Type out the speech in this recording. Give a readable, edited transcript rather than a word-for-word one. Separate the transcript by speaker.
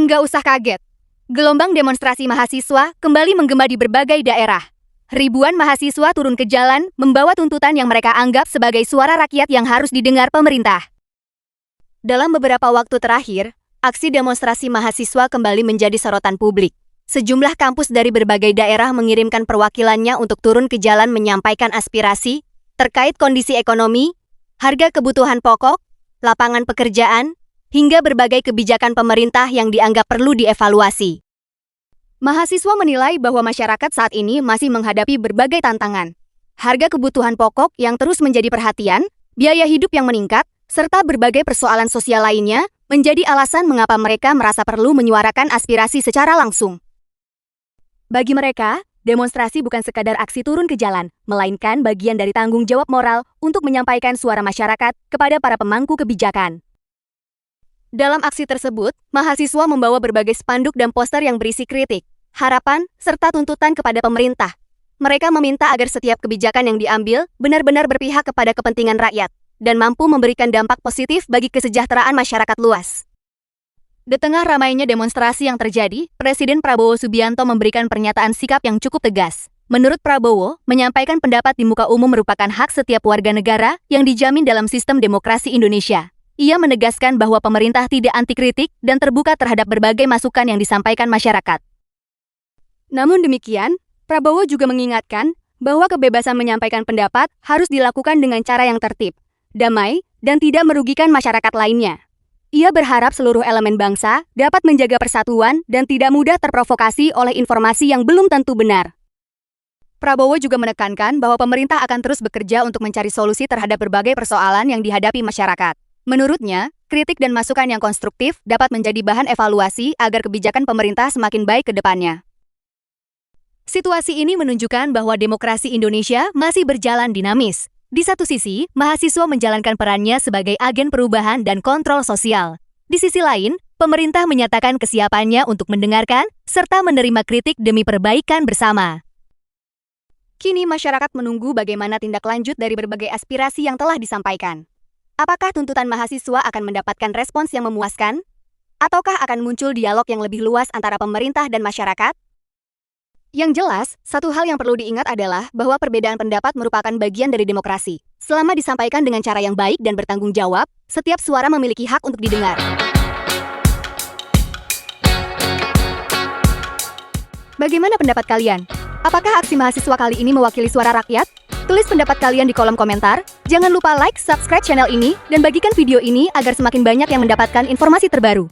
Speaker 1: Nggak usah kaget. Gelombang demonstrasi mahasiswa kembali menggema di berbagai daerah. Ribuan mahasiswa turun ke jalan membawa tuntutan yang mereka anggap sebagai suara rakyat yang harus didengar pemerintah. Dalam beberapa waktu terakhir, aksi demonstrasi mahasiswa kembali menjadi sorotan publik. Sejumlah kampus dari berbagai daerah mengirimkan perwakilannya untuk turun ke jalan menyampaikan aspirasi terkait kondisi ekonomi, harga kebutuhan pokok, lapangan pekerjaan, hingga berbagai kebijakan pemerintah yang dianggap perlu dievaluasi. Mahasiswa menilai bahwa masyarakat saat ini masih menghadapi berbagai tantangan. Harga kebutuhan pokok yang terus menjadi perhatian, biaya hidup yang meningkat, serta berbagai persoalan sosial lainnya menjadi alasan mengapa mereka merasa perlu menyuarakan aspirasi secara langsung. Bagi mereka, demonstrasi bukan sekadar aksi turun ke jalan, melainkan bagian dari tanggung jawab moral untuk menyampaikan suara masyarakat kepada para pemangku kebijakan. Dalam aksi tersebut, mahasiswa membawa berbagai spanduk dan poster yang berisi kritik, harapan, serta tuntutan kepada pemerintah. Mereka meminta agar setiap kebijakan yang diambil benar-benar berpihak kepada kepentingan rakyat dan mampu memberikan dampak positif bagi kesejahteraan masyarakat luas. Di tengah ramainya demonstrasi yang terjadi, Presiden Prabowo Subianto memberikan pernyataan sikap yang cukup tegas. Menurut Prabowo, menyampaikan pendapat di muka umum merupakan hak setiap warga negara yang dijamin dalam sistem demokrasi Indonesia. Ia menegaskan bahwa pemerintah tidak anti kritik dan terbuka terhadap berbagai masukan yang disampaikan masyarakat. Namun demikian, Prabowo juga mengingatkan bahwa kebebasan menyampaikan pendapat harus dilakukan dengan cara yang tertib, damai, dan tidak merugikan masyarakat lainnya. Ia berharap seluruh elemen bangsa dapat menjaga persatuan dan tidak mudah terprovokasi oleh informasi yang belum tentu benar. Prabowo juga menekankan bahwa pemerintah akan terus bekerja untuk mencari solusi terhadap berbagai persoalan yang dihadapi masyarakat. Menurutnya, kritik dan masukan yang konstruktif dapat menjadi bahan evaluasi agar kebijakan pemerintah semakin baik ke depannya. Situasi ini menunjukkan bahwa demokrasi Indonesia masih berjalan dinamis. Di satu sisi, mahasiswa menjalankan perannya sebagai agen perubahan dan kontrol sosial. Di sisi lain, pemerintah menyatakan kesiapannya untuk mendengarkan serta menerima kritik demi perbaikan bersama. Kini masyarakat menunggu bagaimana tindak lanjut dari berbagai aspirasi yang telah disampaikan. Apakah tuntutan mahasiswa akan mendapatkan respons yang memuaskan? Ataukah akan muncul dialog yang lebih luas antara pemerintah dan masyarakat? Yang jelas, satu hal yang perlu diingat adalah bahwa perbedaan pendapat merupakan bagian dari demokrasi. Selama disampaikan dengan cara yang baik dan bertanggung jawab, setiap suara memiliki hak untuk didengar. Bagaimana pendapat kalian? Apakah aksi mahasiswa kali ini mewakili suara rakyat? Tulis pendapat kalian di kolom komentar. Jangan lupa like, subscribe channel ini, dan bagikan video ini agar semakin banyak yang mendapatkan informasi terbaru.